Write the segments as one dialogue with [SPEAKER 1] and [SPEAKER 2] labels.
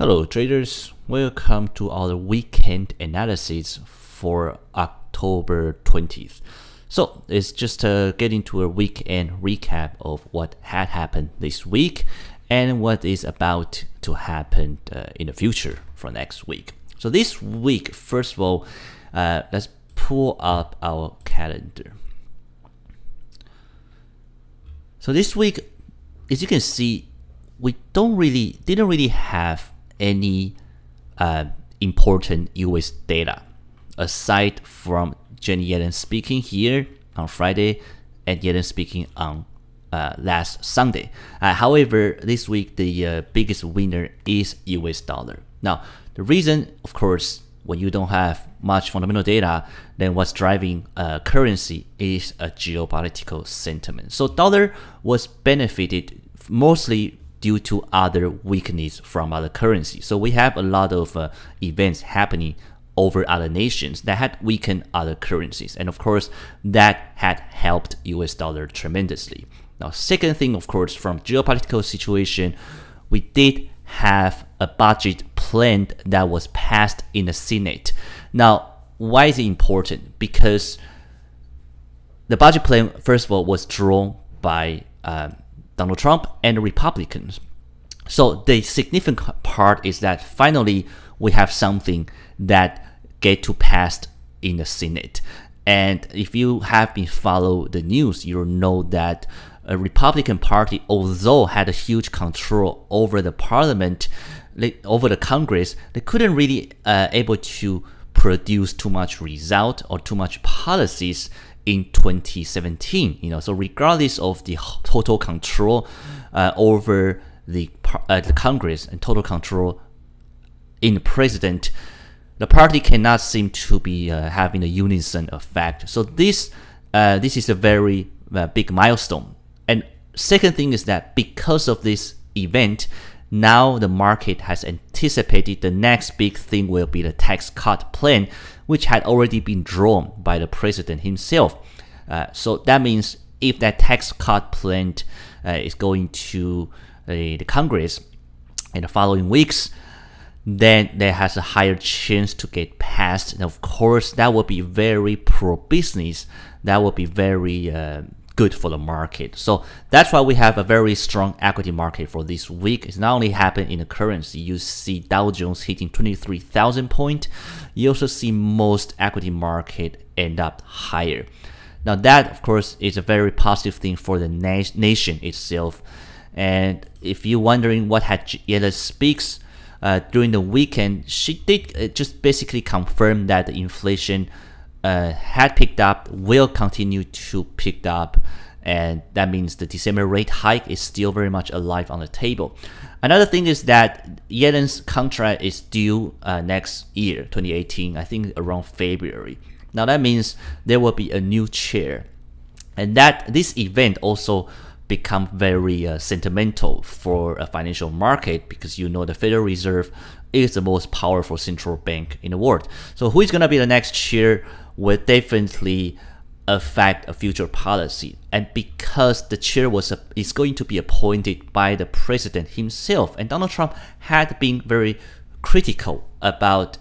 [SPEAKER 1] Hello traders, welcome to our weekend analysis for October 20th. So it's just getting to a weekend recap of what had happened this week and what is about to happen in the future for next week. So this week, first of all, let's pull up our calendar. So this week, as you can see, we didn't really have any important US data aside from Janet Yellen speaking here on Friday and Yellen speaking on last Sunday. However, this week the biggest winner is US dollar. Now, the reason, of course, when you don't have much fundamental data, then what's driving currency is a geopolitical sentiment. So dollar was benefited mostly due to other weakness from other currencies. So we have a lot of events happening over other nations that had weakened other currencies. And of course, that had helped US dollar tremendously. Now, second thing, of course, from geopolitical situation, we did have a budget plan that was passed in the Senate. Now, why is it important? Because the budget plan, first of all, was drawn by Donald Trump and the Republicans. So the significant part is that finally we have something that get to pass in the Senate. And if you have been follow the news, you'll know that a Republican Party, although had a huge control over the parliament, over the Congress, they couldn't really able to produce too much result or too much policies in 2017. So regardless of the total control over the Congress and total control in the president, the party cannot seem to be having a unison effect. So this is a very big milestone. And second thing is that because of this event, now the market has anticipated the next big thing will be the tax cut plan, which had already been drawn by the president himself. So that means if that tax cut plan is going to the Congress in the following weeks, then there has a higher chance to get passed. And of course, that will be very pro-business. That will be very good for the market. So that's why we have a very strong equity market for this week. It's not only happened in the currency. You see Dow Jones hitting 23,000 points. You also see most equity market end up higher. Now that, of course, is a very positive thing for the nation itself. And if you're wondering what had Yellen speaks during the weekend, she did just basically confirm that the inflation had picked up, will continue to pick up, and that means the December rate hike is still very much alive on the table. Another thing is that Yellen's contract is due next year, 2018, I think around February. Now that means there will be a new chair, and that this event also become very sentimental for a financial market, because the Federal Reserve is the most powerful central bank in the world. So who is going to be the next chair will definitely affect a future policy. And because the chair is going to be appointed by the president himself, and Donald Trump had been very critical about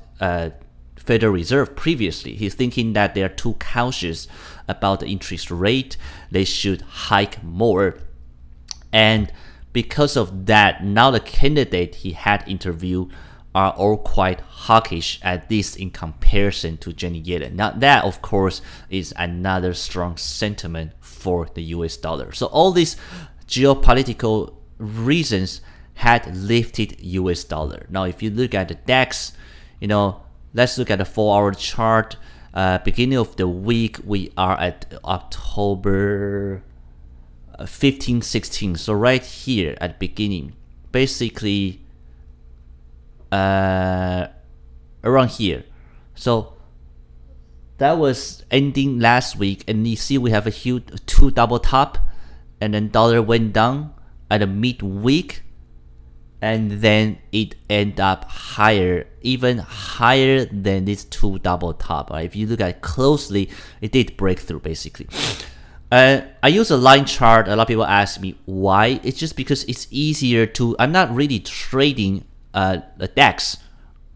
[SPEAKER 1] Federal Reserve previously. He's thinking that they are too cautious about the interest rate. They should hike more. And because of that, now the candidate he had interviewed are all quite hawkish, at least in comparison to Janet Yellen. Now that, of course, is another strong sentiment for the US dollar. So all these geopolitical reasons had lifted US dollar. Now if you look at the DAX, let's look at the 4-hour chart. Beginning of the week, we are at October 15, 16. So right here at the beginning, basically around here. So that was ending last week, and you see we have a huge 2 double top, and then dollar went down at the midweek, and then it ended up higher, even higher than this 2 double top. If you look at it closely, it did break through basically. I use a line chart. A lot of people ask me why. It's just because it's easier to, I'm not really trading a DAX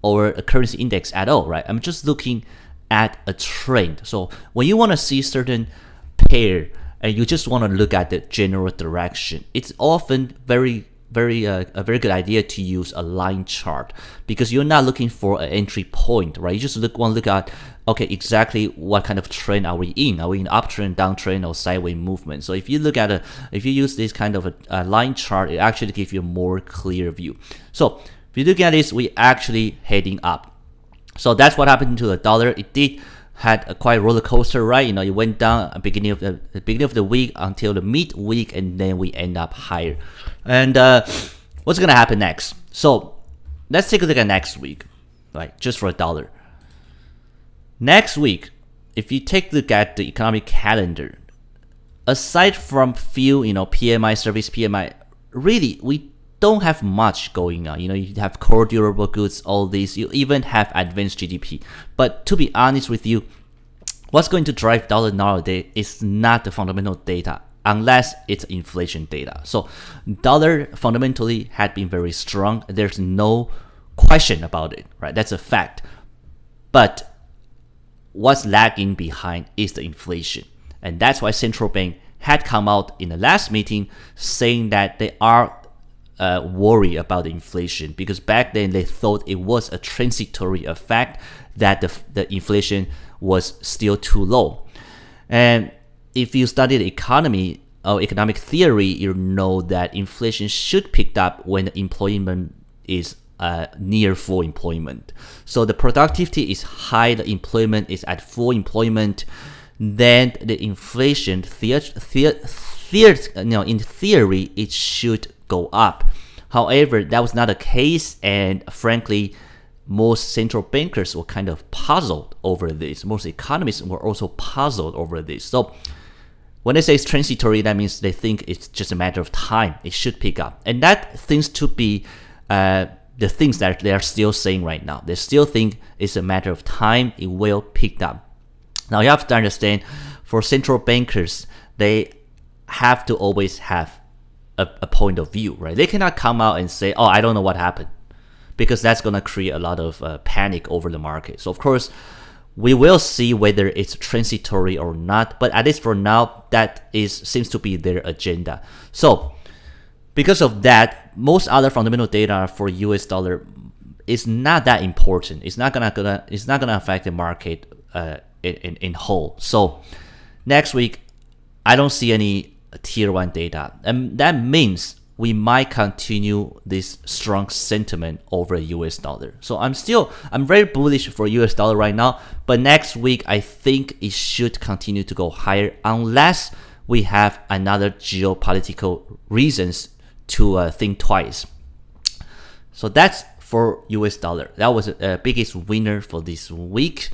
[SPEAKER 1] or a currency index at all, right? I'm just looking at a trend. So when you want to see certain pair and you just want to look at the general direction, it's often a very good idea to use a line chart, because you're not looking for an entry point, right? You just want to look at, okay, exactly what kind of trend are we in? Are we in uptrend, downtrend, or sideways movement? So if you use this kind of a line chart, it actually gives you a more clear view. So if you look at this, we actually heading up. So that's what happened to the dollar. It did had a quite roller coaster, right? It went down at the beginning of the week until the mid-week, and then we end up higher. And what's gonna happen next? So let's take a look at next week, right? Just for a dollar. Next week, if you take a look at the economic calendar, aside from few, PMI, service PMI, really we don't have much going on. You have core durable goods, all these. You even have advanced GDP. But to be honest with you, what's going to drive dollar nowadays is not the fundamental data, unless it's inflation data. So dollar fundamentally had been very strong. There's no question about it, right? That's a fact. But what's lagging behind is the inflation. And that's why central bank had come out in the last meeting saying that they are worry about the inflation, because back then they thought it was a transitory effect, that the inflation was still too low. And if you study the economy or economic theory, you know that inflation should pick up when the employment is near full employment. So the productivity is high, the employment is at full employment, then the inflation in theory it should go up. However, that was not the case, and frankly, most central bankers were kind of puzzled over this. Most economists were also puzzled over this. So when they say it's transitory, that means they think it's just a matter of time. It should pick up. And that seems to be the things that they are still saying right now. They still think it's a matter of time. It will pick up. Now you have to understand, for central bankers, they have to always have a point of view, right? They cannot come out and say, oh, I don't know what happened, because that's going to create a lot of panic over the market. So of course, we will see whether it's transitory or not, but at least for now, that seems to be their agenda. So because of that, most other fundamental data for US dollar is not that important. It's not gonna affect the market in whole. So next week, I don't see any tier 1 data, and that means we might continue this strong sentiment over US dollar. So I'm very bullish for US dollar right now, but next week I think it should continue to go higher unless we have another geopolitical reasons to think twice. So that's for US dollar. That was the biggest winner for this week.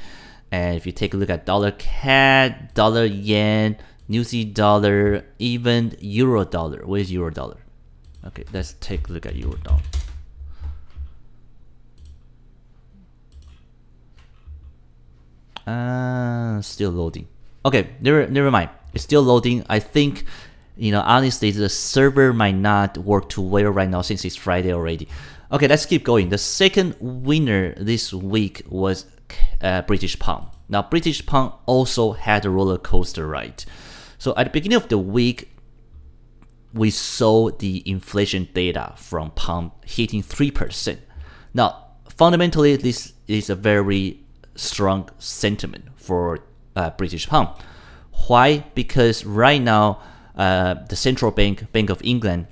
[SPEAKER 1] And if you take a look at dollar CAD, dollar yen, New Zealand dollar, even euro dollar. Where's euro dollar? Okay, let's take a look at euro dollar. Still loading. Okay, never mind. It's still loading. I think, honestly, the server might not work too well right now since it's Friday already. Okay, let's keep going. The second winner this week was British pound. Now, British pound also had a roller coaster ride. So at the beginning of the week, we saw the inflation data from pound hitting 3%. Now, fundamentally, this is a very strong sentiment for British pound. Why? Because right now, the central bank, Bank of England,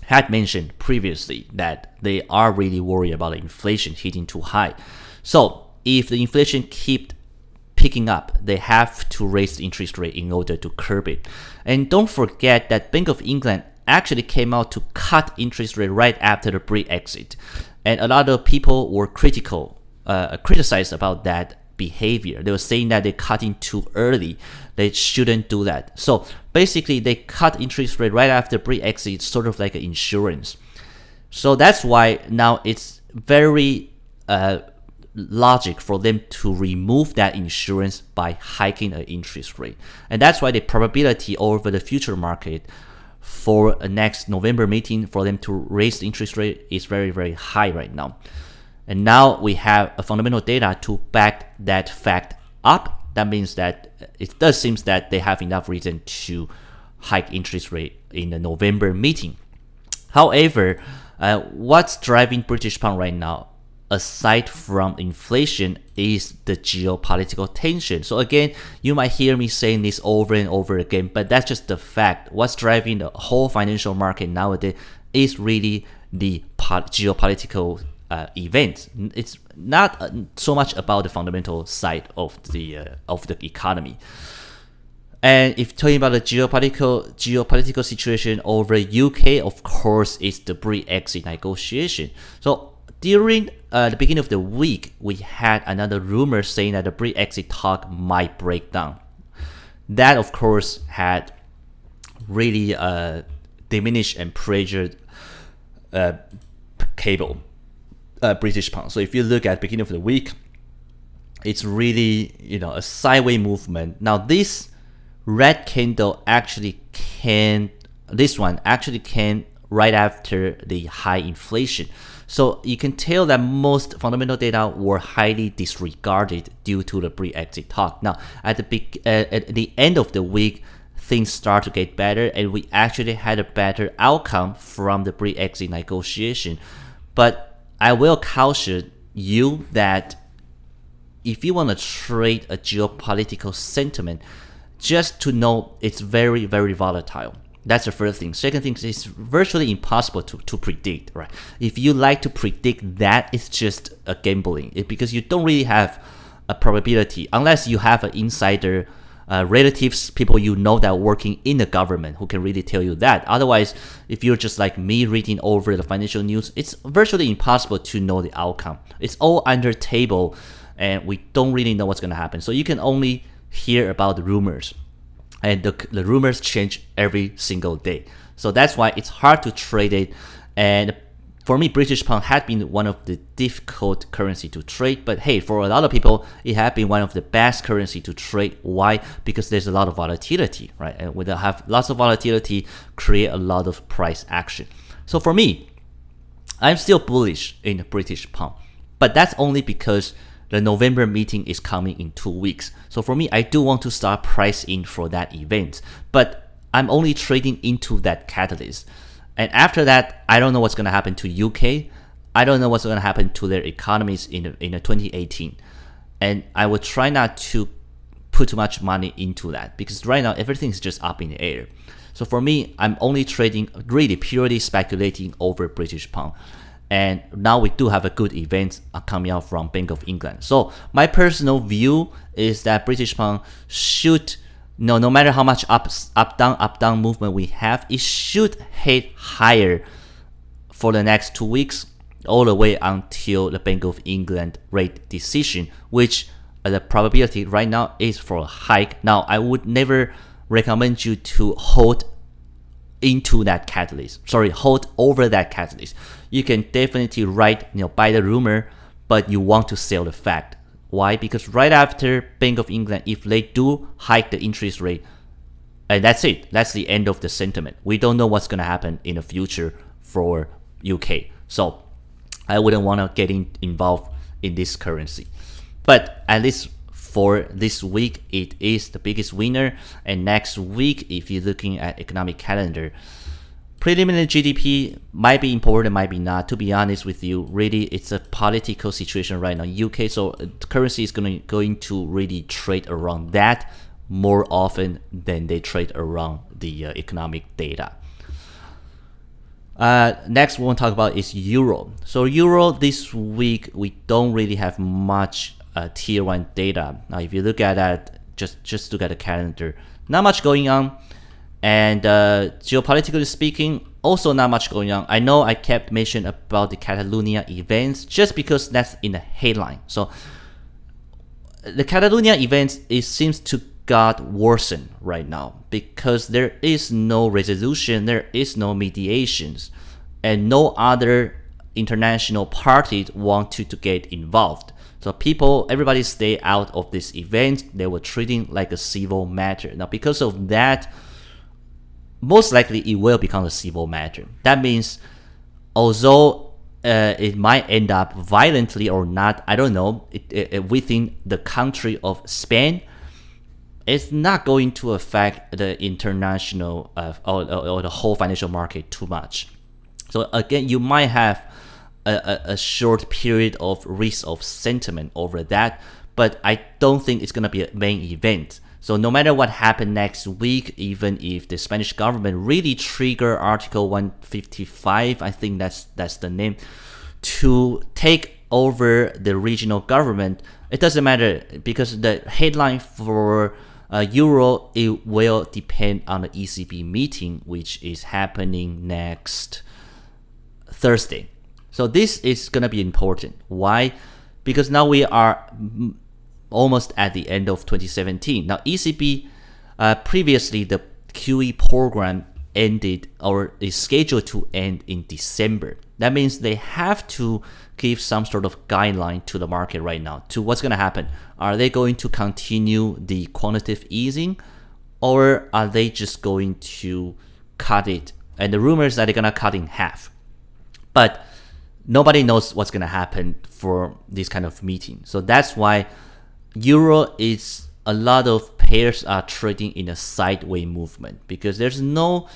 [SPEAKER 1] had mentioned previously that they are really worried about inflation hitting too high. So if the inflation keeps picking up, they have to raise the interest rate in order to curb it. And don't forget that Bank of England actually came out to cut interest rate right after the Brexit. And a lot of people were criticized about that behavior. They were saying that they're cutting too early. They shouldn't do that. So basically, they cut interest rate right after Brexit, sort of like an insurance. So that's why now it's very logic for them to remove that insurance by hiking an interest rate. And that's why the probability over the future market for a next November meeting for them to raise the interest rate is very, very high right now. And now we have a fundamental data to back that fact up. That means that it does seem that they have enough reason to hike interest rate in the November meeting. However, what's driving British pound right now, aside from inflation, is the geopolitical tension. So again, you might hear me saying this over and over again, but that's just the fact. What's driving the whole financial market nowadays is really the geopolitical events. It's not so much about the fundamental side of the economy. And if talking about the geopolitical situation over UK, of course, it's the Brexit negotiation. So during the beginning of the week, we had another rumor saying that the Brexit talk might break down. That, of course, had really diminished and pressured British pound. So if you look at the beginning of the week, it's really a sideways movement. Now this red candle actually came right after the high inflation. So you can tell that most fundamental data were highly disregarded due to the Brexit talk. Now at the end of the week, things start to get better, and we actually had a better outcome from the Brexit negotiation. But I will caution you that if you want to trade a geopolitical sentiment, just to know it's very, very volatile. That's the first thing. Second thing is it's virtually impossible to predict, right? If you like to predict that, it's just a gambling because you don't really have a probability unless you have an insider relatives, people that are working in the government who can really tell you that. Otherwise, if you're just like me reading over the financial news, it's virtually impossible to know the outcome. It's all under table and we don't really know what's going to happen. So you can only hear about the rumors, and the rumors change every single day. So that's why it's hard to trade it. And for me, British pound had been one of the difficult currency to trade, but hey, for a lot of people, it had been one of the best currency to trade. Why? Because there's a lot of volatility, right? And when they have lots of volatility, create a lot of price action. So for me, I'm still bullish in the British pound, but that's only because the November meeting is coming in 2 weeks. So for me, I do want to start price in for that event, but I'm only trading into that catalyst. And after that, I don't know what's going to happen to UK. I don't know what's going to happen to their economies in 2018. And I will try not to put too much money into that because right now everything is just up in the air. So for me, I'm only trading, really purely speculating over British pound. And now we do have a good event coming out from Bank of England. So my personal view is that British pound should, no matter how much up down movement we have, it should head higher for the next 2 weeks, all the way until the Bank of England rate decision, which the probability right now is for a hike. Now I would never recommend you to hold into that catalyst. Hold over that catalyst. You can definitely buy the rumor, but you want to sell the fact. Why? Because right after Bank of England, if they do hike the interest rate, and that's it. That's the end of the sentiment. We don't know what's going to happen in the future for UK. So I wouldn't want to get involved in this currency. But at least for this week, it is the biggest winner. And next week, if you're looking at economic calendar, preliminary GDP might be important, might be not. To be honest with you, really, it's a political situation right now in UK. So the currency is going to really trade around that more often than they trade around the economic data. Next we want to talk about is Euro. So Euro this week, we don't really have much tier 1 data. Now if you look at that, just look at the calendar, not much going on. And geopolitically speaking, also not much going on. I know I kept mentioning about the Catalonia events just because that's in the headline. So the Catalonia events, it seems to got worsened right now because there is no resolution, there is no mediations, and no other international parties want to get involved. So everybody stay out of this event. They were treating like a civil matter. Now because of that, most likely it will become a civil matter. That means although it might end up violently or not, I don't know, within the country of Spain, it's not going to affect the international or the whole financial market too much. So again, you might have a short period of risk of sentiment over that, but I don't think it's going to be a main event. So no matter what happened next week, even if the Spanish government really trigger Article 155, I think that's the name, to take over the regional government, it doesn't matter, because the headline for Euro, it will depend on the ECB meeting, which is happening next Thursday. So this is going to be important. Why? Because now we are almost at the end of 2017. Now ECB, previously the QE program ended or is scheduled to end in December. That means they have to give some sort of guideline to the market right now to what's going to happen. Are they going to continue the quantitative easing, or are they just going to cut it? And the rumors that they're going to cut in half. But nobody knows what's going to happen for this kind of meeting. So that's why Euro is, a lot of pairs are trading in a sideways movement, because there's no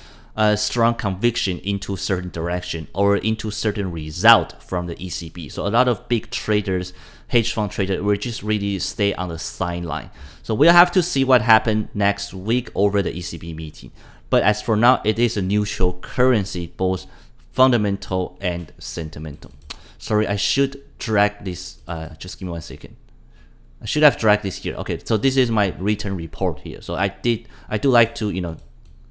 [SPEAKER 1] strong conviction into certain direction or into certain result from the ECB. So a lot of big traders, hedge fund traders, will just really stay on the sideline. So we'll have to see what happens next week over the ECB meeting. But as for now, it is a neutral currency, both fundamental and sentimental. Sorry, I should drag this. Just give me 1 second. I should have dragged this here. Okay, so this is my written report here. So I do like to,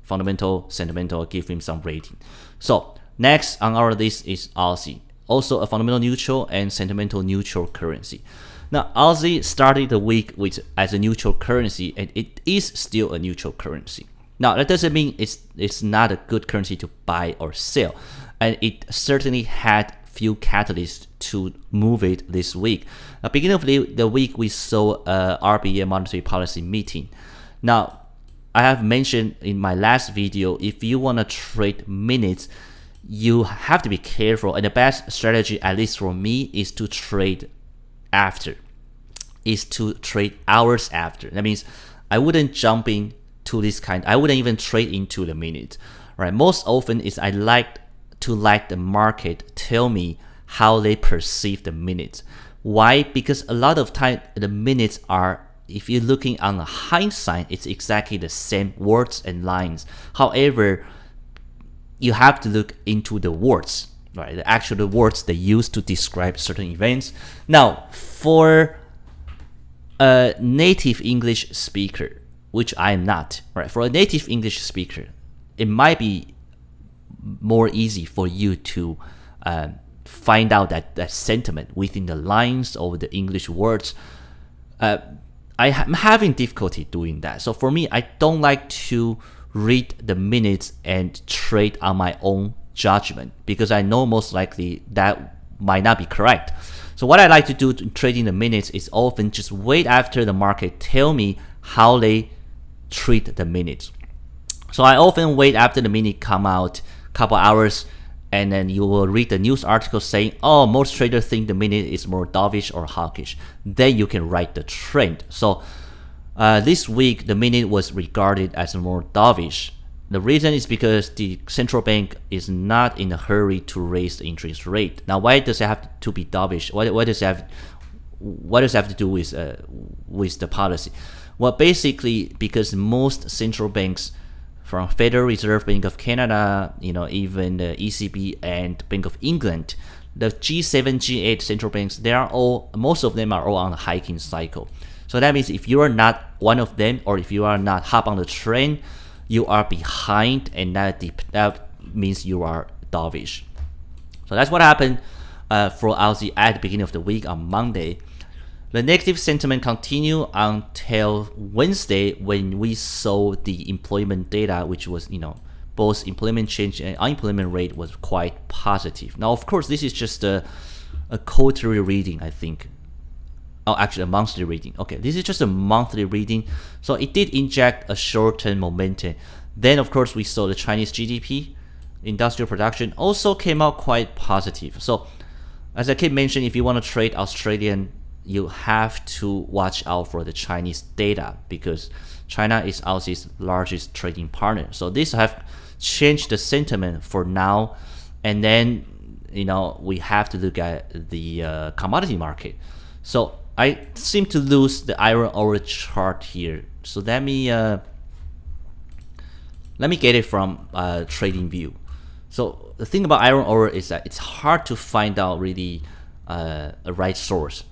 [SPEAKER 1] fundamental, sentimental, give him some rating. So next on our list is Aussie, also a fundamental neutral and sentimental neutral currency. Now Aussie started the week as a neutral currency, and it is still a neutral currency. Now that doesn't mean it's not a good currency to buy or sell, and it certainly had few catalysts to move it this week. At the beginning of the week, we saw a RBA monetary policy meeting. Now, I have mentioned in my last video, if you want to trade minutes, you have to be careful. And the best strategy, at least for me, is to trade after. Is to trade hours after. That means I wouldn't jump into this kind. I wouldn't even trade into the minute. Right? Most often is I like to let the market tell me how they perceive the minutes. Why? Because a lot of time the minutes are, if you're looking on the hindsight, it's exactly the same words and lines. However, you have to look into the words, right? The actual words they use to describe certain events. Now, for a native English speaker, which I am not, right? For a native English speaker, it might be more easy for you to find out that sentiment within the lines of the English words. I'm having difficulty doing that. So for me, I don't like to read the minutes and trade on my own judgment, because I know most likely that might not be correct. So what I like to do in trading the minutes is often just wait after the market tell me how they treat the minutes. So I often wait after the minute come out, couple hours, and then you will read the news article saying, oh, most traders think the minute is more dovish or hawkish. Then you can write the trend. So this week, the minute was regarded as more dovish. The reason is because the central bank is not in a hurry to raise the interest rate. Now, why does it have to be dovish? What does it have to do with the policy? Well, basically, because most central banks, from Federal Reserve Bank of Canada, even the ECB and Bank of England, the G7, G8 central banks, most of them are all on a hiking cycle. So that means if you are not one of them, or if you are not hop on the train, you are behind, and that means you are dovish. So that's what happened for Aussie at the beginning of the week on Monday. The negative sentiment continued until Wednesday, when we saw the employment data, which was, both employment change and unemployment rate was quite positive. Now, of course, this is just a quarterly reading, I think. Oh, actually, a monthly reading. Okay, this is just a monthly reading. So it did inject a short-term momentum. Then of course we saw the Chinese GDP, industrial production also came out quite positive. So as I keep mentioning, if you want to trade Australian, you have to watch out for the Chinese data because China is Aussie's largest trading partner. So this have changed the sentiment for now, and then we have to look at the commodity market. So I seem to lose the iron ore chart here. So let me get it from trading view. So the thing about iron ore is that it's hard to find out really a right source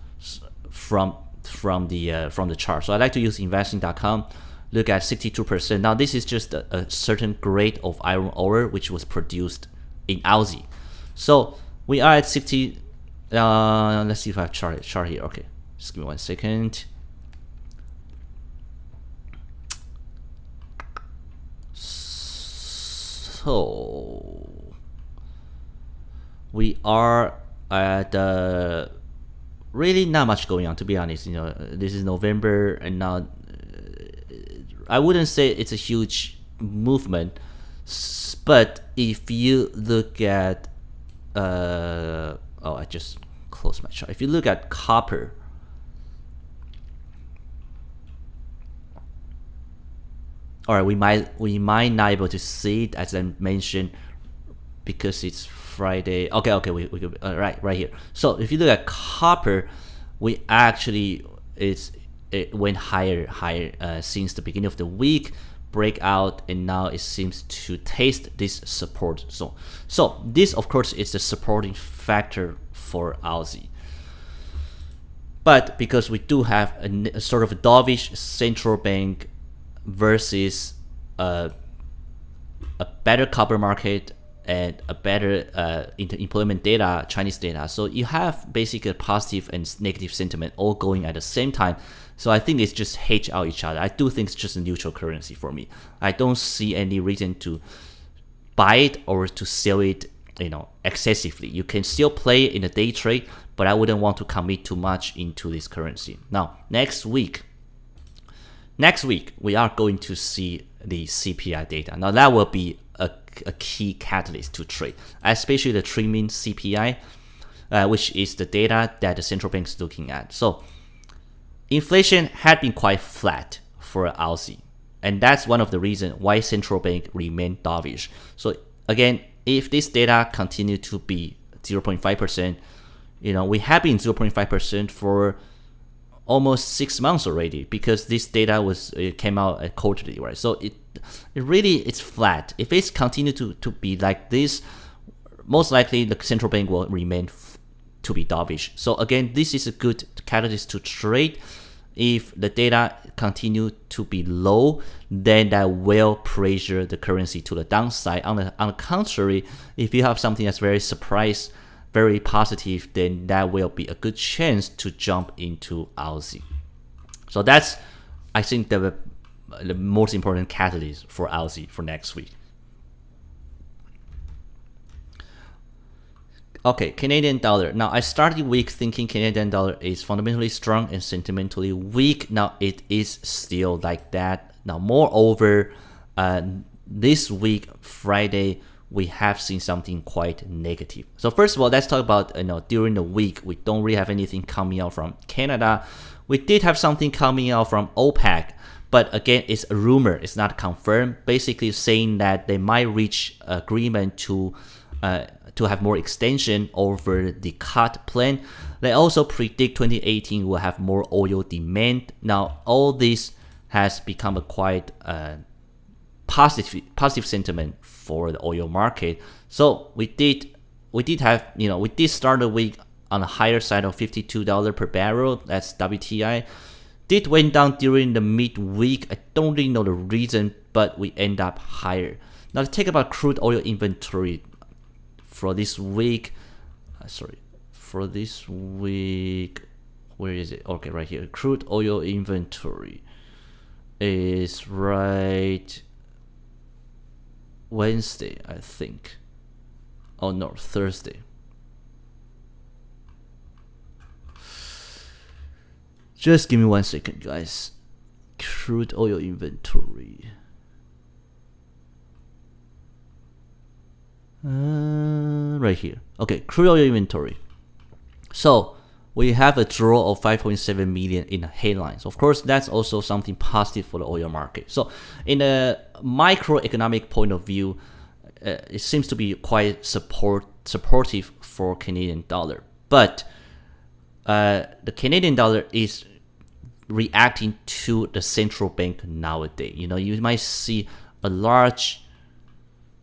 [SPEAKER 1] from the chart. So I like to use investing.com. Look at 62%. Now this is just a certain grade of iron ore which was produced in Aussie. So we are at 60. Let's see if I have chart here. Okay, just give me 1 second. So we are at really not much going on, to be honest. This is November, and now I wouldn't say it's a huge movement, but if you look at I just closed my chart. If you look at copper, all right, we might not be able to see it as I mentioned because it's Friday. Okay, we could, right here. So if you look at copper, we actually it went higher since the beginning of the week, breakout, and now it seems to taste this support zone. So this of course is the supporting factor for Aussie. But because we do have a sort of a dovish central bank versus a better copper market and a better employment data, Chinese data, so you have basically a positive and negative sentiment all going at the same time. So I think it's just hedge out each other. I do think it's just a neutral currency for me. I don't see any reason to buy it or to sell it, excessively. You can still play in a day trade, but I wouldn't want to commit too much into this currency. Now, next week we are going to see the CPI data. Now that will be a key catalyst to trade, especially the 3-month CPI, which is the data that the central bank is looking at. So inflation had been quite flat for Aussie, and that's one of the reasons why central bank remained dovish. So again, if this data continue to be 0.5%, we have been 0.5% for almost 6 months already, because this data came out at quarterly, right? So it's flat. If it's continue to be like this, most likely the central bank will remain to be dovish. So again, this is a good catalyst to trade. If the data continue to be low, then that will pressure the currency to the downside. On the contrary, if you have something that's very positive, then that will be a good chance to jump into Aussie. So that's, I think, the most important catalyst for Aussie for next week. Okay, Canadian dollar. Now, I started the week thinking Canadian dollar is fundamentally strong and sentimentally weak. Now, it is still like that. Now, moreover, this week, Friday, we have seen something quite negative. So first of all, let's talk about, during the week, we don't really have anything coming out from Canada. We did have something coming out from OPEC, but again, it's a rumor. It's not confirmed. Basically saying that they might reach agreement to have more extension over the cut plan. They also predict 2018 will have more oil demand. Now, all this has become a quite positive sentiment for the oil market. So we did start the week on the higher side of $52 per barrel. That's WTI. Did went down during the midweek. I don't really know the reason, but we end up higher. Now, let's take about crude oil inventory for this week. Where is it? Okay, right here. Crude oil inventory is right Wednesday, I think. Oh no, Thursday. Just give me 1 second, guys. Crude oil inventory. Right here. Okay, crude oil inventory. So we have a draw of 5.7 million in the headlines. Of course, that's also something positive for the oil market. So in a microeconomic point of view, it seems to be quite supportive for Canadian dollar. But the Canadian dollar is reacting to the central bank nowadays. You might see a large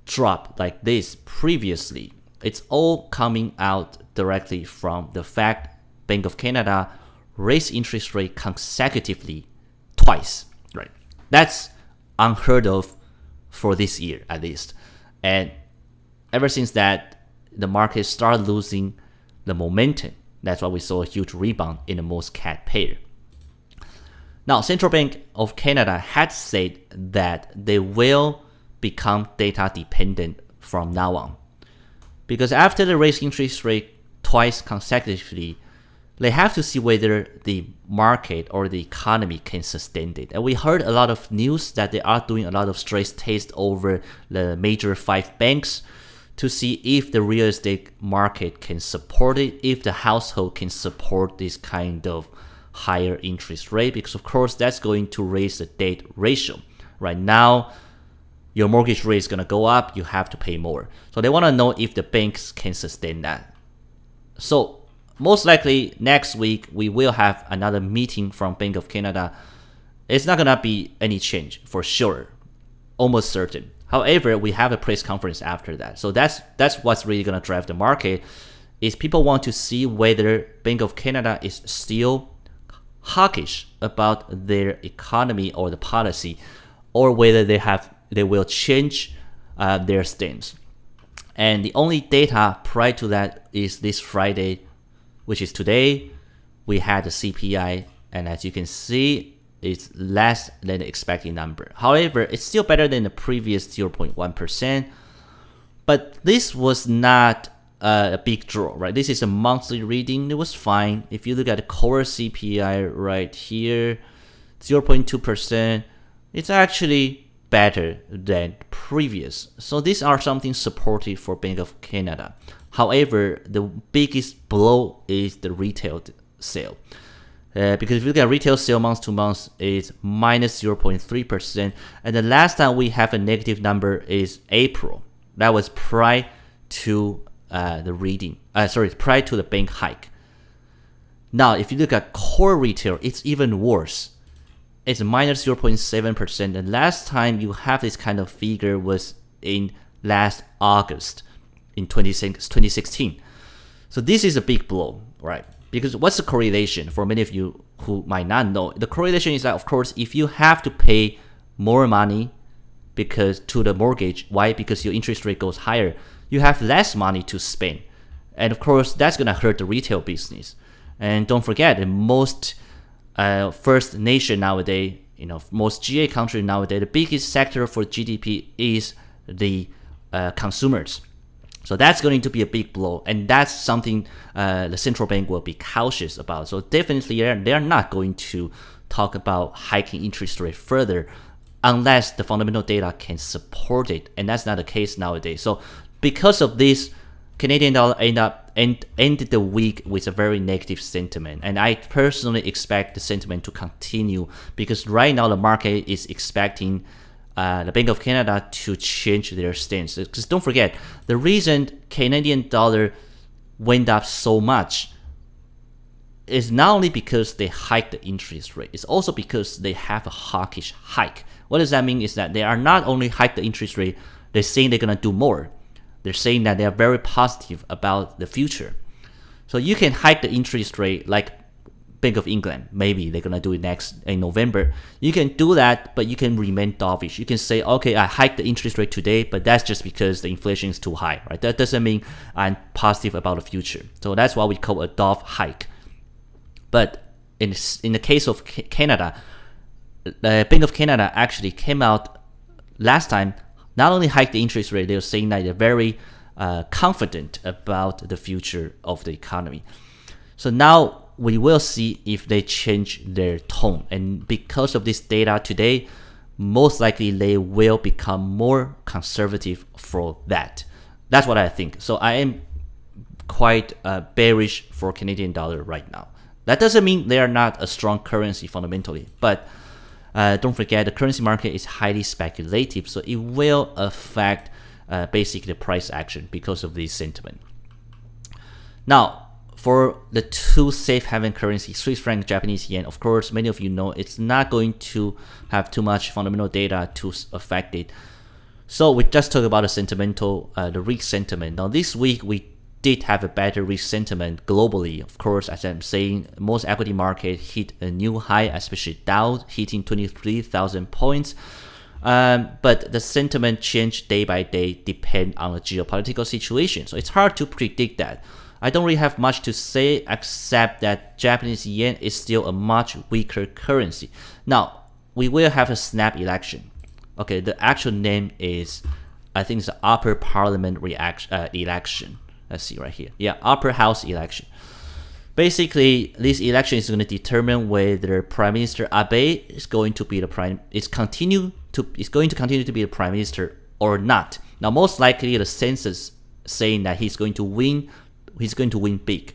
[SPEAKER 1] drop like this previously. It's all coming out directly from the fact Bank of Canada raised interest rate consecutively twice. Right, that's unheard of for this year at least. And ever since that, the market started losing the momentum. That's why we saw a huge rebound in the most CAD pair. Now, Central Bank of Canada had said that they will become data dependent from now on. Because after they raise interest rate twice consecutively, they have to see whether the market or the economy can sustain it. And we heard a lot of news that they are doing a lot of stress tests over the major 5 banks to see if the real estate market can support it, if the household can support this kind of higher interest rate, because of course that's going to raise the debt ratio. Right now, your mortgage rate is going to go up, you have to pay more. So they want to know if the banks can sustain that. So most likely next week we will have another meeting from Bank of Canada. It's not going to be any change for sure, almost certain. However, we have a press conference after that. So that's what's really going to drive the market, is people want to see whether Bank of Canada is still hawkish about their economy or the policy, or whether they will change their stance. And the only data prior to that is this Friday, which is today. We had the CPI, and as you can see, it's less than the expected number. However, it's still better than the previous 0.1%, but this was not a big draw, right? This is a monthly reading. It was fine. If you look at the core CPI right here, 0.2%, it's actually better than previous. So these are something supportive for Bank of Canada. However, the biggest blow is the retail sale. Because if you look at retail sale month to month, it's minus 0.3%. And the last time we have a negative number is April. That was prior to prior to the bank hike. Now, if you look at core retail, it's even worse. It's minus 0.7%. The last time you have this kind of figure was in last August in 2016. So this is a big blow, right? Because what's the correlation? For many of you who might not know, the correlation is that, of course, if you have to pay more money to the mortgage, why? Because your interest rate goes higher, you have less money to spend. And of course, that's going to hurt the retail business. And don't forget, in most first nation nowadays, most GA country nowadays, the biggest sector for GDP is the consumers. So that's going to be a big blow, and that's something the central bank will be cautious about. So definitely, they're not going to talk about hiking interest rate further unless the fundamental data can support it, and that's not the case nowadays. So because of this, Canadian dollar ended the week with a very negative sentiment, and I personally expect the sentiment to continue because right now the market is expecting the Bank of Canada to change their stance. Because don't forget, the reason Canadian dollar went up so much is not only because they hiked the interest rate, it's also because they have a hawkish hike. What does that mean? Is that they are not only hike the interest rate, they're saying they're going to do more. They're saying that they are very positive about the future. So you can hike the interest rate like Bank of England. Maybe they're going to do it next in November. You can do that, but you can remain dovish. You can say, okay, I hiked the interest rate today, but that's just because the inflation is too high, right? That doesn't mean I'm positive about the future. So that's what we call a dove hike. But in the case of Canada, the Bank of Canada actually came out last time, not only hiked the interest rate, they were saying that they're very confident about the future of the economy. So now we will see if they change their tone. And because of this data today, most likely they will become more conservative for that. That's what I think. So I am quite bearish for Canadian dollar right now. That doesn't mean they are not a strong currency fundamentally, but don't forget the currency market is highly speculative, so it will affect basically the price action because of this sentiment. Now, for the two safe haven currencies, Swiss franc, Japanese yen, of course, many of you know it's not going to have too much fundamental data to affect it. So we just talked about the sentimental, the risk sentiment. Now this week we did have a better risk sentiment globally. Of course, as I'm saying, most equity market hit a new high, especially Dow hitting 23,000 points. But the sentiment change day by day depend on the geopolitical situation. So it's hard to predict that. I don't really have much to say except that Japanese yen is still a much weaker currency. Now, we will have a snap election. Okay, the actual name is, I think it's the upper parliament election. Let's see right here. Yeah, upper house election. Basically, this election is going to determine whether Prime Minister Abe is going to be the going to continue to be the Prime Minister or not. Now, most likely, the census saying that he's going to win big.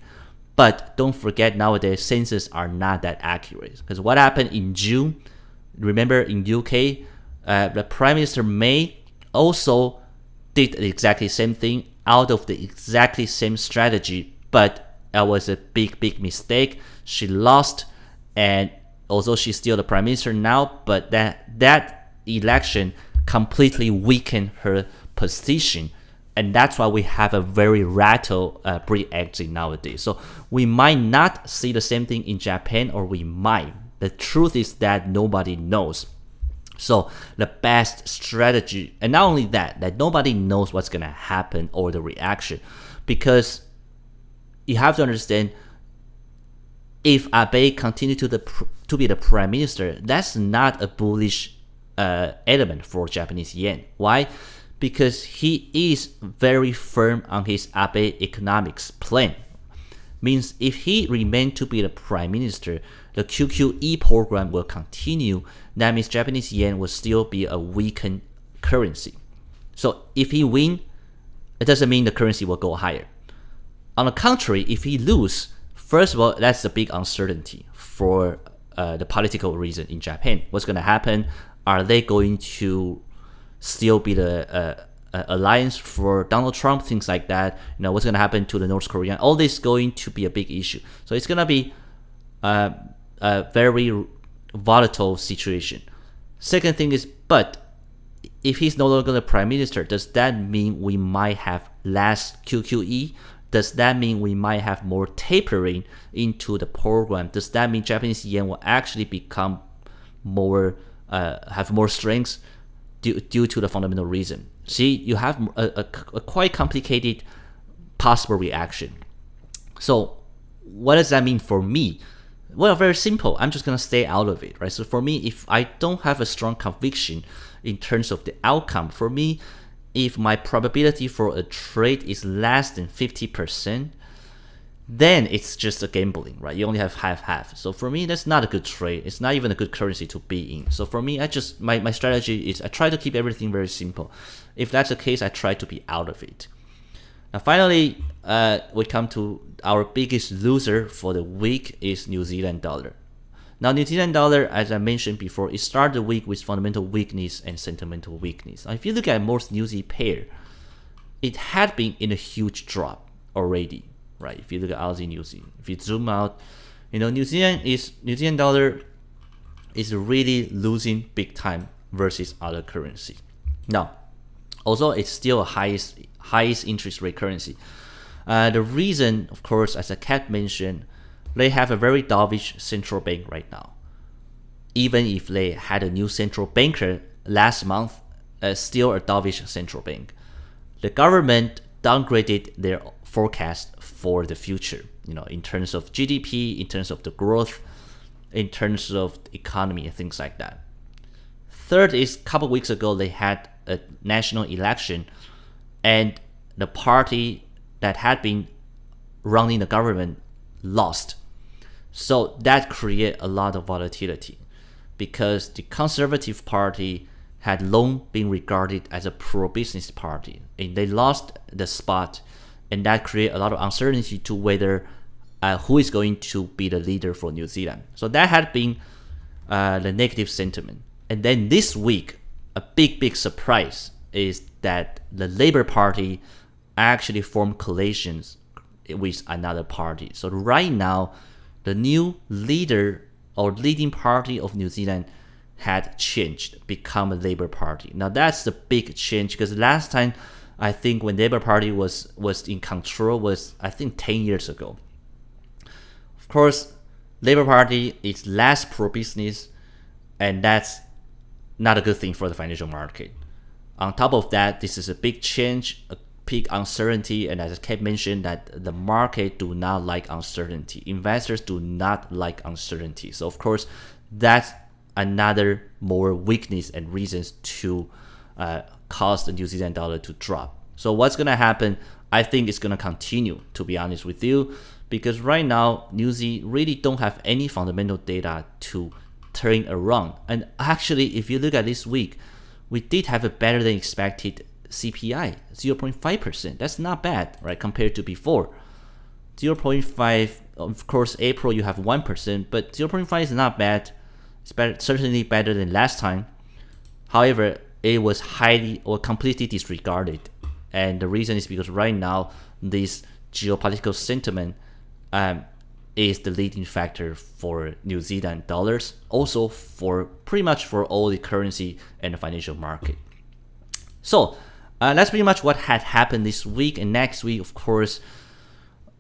[SPEAKER 1] But don't forget, nowadays census are not that accurate, because what happened in June, remember in UK, the Prime Minister May also did the exactly same thing out of the exactly same strategy, but that was a big mistake. She lost, and although she's still the Prime Minister now, but that election completely weakened her position. And that's why we have a very rattle Brexit nowadays. So we might not see the same thing in Japan, or we might. The truth is that nobody knows. So the best strategy, and not only that nobody knows what's going to happen or the reaction. Because you have to understand, if Abe continues to be the Prime Minister, that's not a bullish element for Japanese yen. Why? Because he is very firm on his Abe economics plan. Means if he remains to be the Prime Minister, the QQE program will continue. That means Japanese yen will still be a weakened currency. So if he wins, it doesn't mean the currency will go higher. On the contrary, if he loses, first of all, that's a big uncertainty for the political reason in Japan. What's going to happen? Are they going to still be the alliance for Donald Trump, things like that? What's going to happen to the North Korean? All this is going to be a big issue. So it's going to be a very volatile situation. Second thing is, but if he's no longer the Prime Minister, does that mean we might have less QQE? Does that mean we might have more tapering into the program? Does that mean Japanese yen will actually become more, have more strength due to the fundamental reason? See, you have a quite complicated possible reaction. So what does that mean for me? Well, very simple. I'm just going to stay out of it, right? So for me, if I don't have a strong conviction in terms of the outcome, for me, if my probability for a trade is less than 50%, then it's just a gambling, right? You only have half. So for me, that's not a good trade. It's not even a good currency to be in. So for me, my strategy is I try to keep everything very simple. If that's the case, I try to be out of it. Now finally, we come to our biggest loser for the week is New Zealand dollar. Now New Zealand dollar, as I mentioned before, it started the week with fundamental weakness and sentimental weakness. Now if you look at most New Zealand pair, it had been in a huge drop already, right? If you look at Aussie New Zealand, if you zoom out, New Zealand dollar is really losing big time versus other currency. Now, although it's still a highest interest rate currency, the reason, of course, as Kat mentioned, they have a very dovish central bank right now. Even if they had a new central banker last month, still a dovish central bank. The government downgraded their forecast for the future, in terms of GDP, in terms of the growth, in terms of the economy and things like that. Third is, a couple weeks ago, they had a national election, and the party that had been running the government lost. So that created a lot of volatility because the Conservative Party had long been regarded as a pro-business party, and they lost the spot, and that created a lot of uncertainty to whether who is going to be the leader for New Zealand. So that had been the negative sentiment. And then this week, a big surprise is that the Labour Party actually formed coalitions with another party. So right now, the new leader or leading party of New Zealand had changed, become a Labour Party. Now that's the big change, because last time, I think when Labour Party was in control was, I think, 10 years ago. Of course, Labour Party is less pro-business, and that's not a good thing for the financial market. On top of that, this is a big change, a big uncertainty, and as I kept mentioning, that the market do not like uncertainty. Investors do not like uncertainty. So of course, that's another more weakness and reasons to cause the New Zealand dollar to drop. So what's going to happen? I think it's going to continue, to be honest with you, because right now, New Zealand really don't have any fundamental data to turn around. And actually, if you look at this week, we did have a better than expected CPI, 0.5%. That's not bad, right, compared to before. 0.5, of course, April you have 1%, but 0.5 is not bad. It's better, certainly better than last time. However, it was highly or completely disregarded. And the reason is because right now, this geopolitical sentiment is the leading factor for New Zealand dollars, also for pretty much for all the currency and the financial market. So that's pretty much what had happened this week. And next week, of course,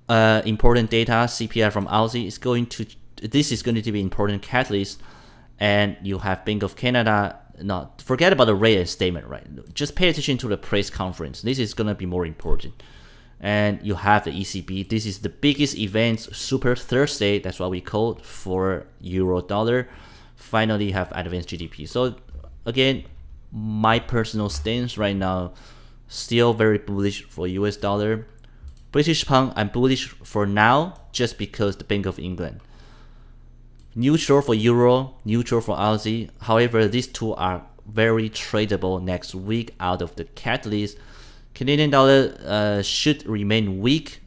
[SPEAKER 1] important data, CPI from Aussie is going to, this is going to be important catalyst. And you have Bank of Canada. Not forget about the rate and statement, right? Just pay attention to the press conference. This is gonna be more important. And you have the ECB. This is the biggest event, Super Thursday. That's what we call it, for euro dollar. Finally, you have advanced GDP. So again, my personal stance right now, still very bullish for US dollar. British pound, I'm bullish for now, just because the Bank of England. Neutral for euro, neutral for Aussie. However, these two are very tradable next week out of the catalyst. Canadian dollar should remain weak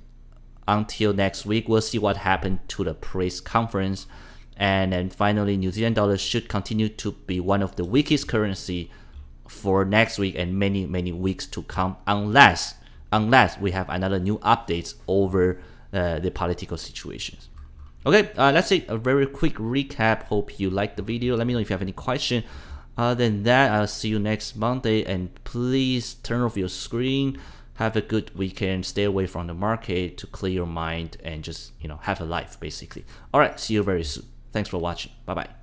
[SPEAKER 1] until next week. We'll see what happened to the press conference. And then finally, New Zealand dollar should continue to be one of the weakest currency for next week and many weeks to come, unless we have another new updates over the political situations. Okay, let's take a very quick recap. Hope you liked the video. Let me know if you have any question. Other than that, I'll see you next Monday. And please turn off your screen. Have a good weekend. Stay away from the market to clear your mind and just, have a life, basically. All right, see you very soon. Thanks for watching. Bye-bye.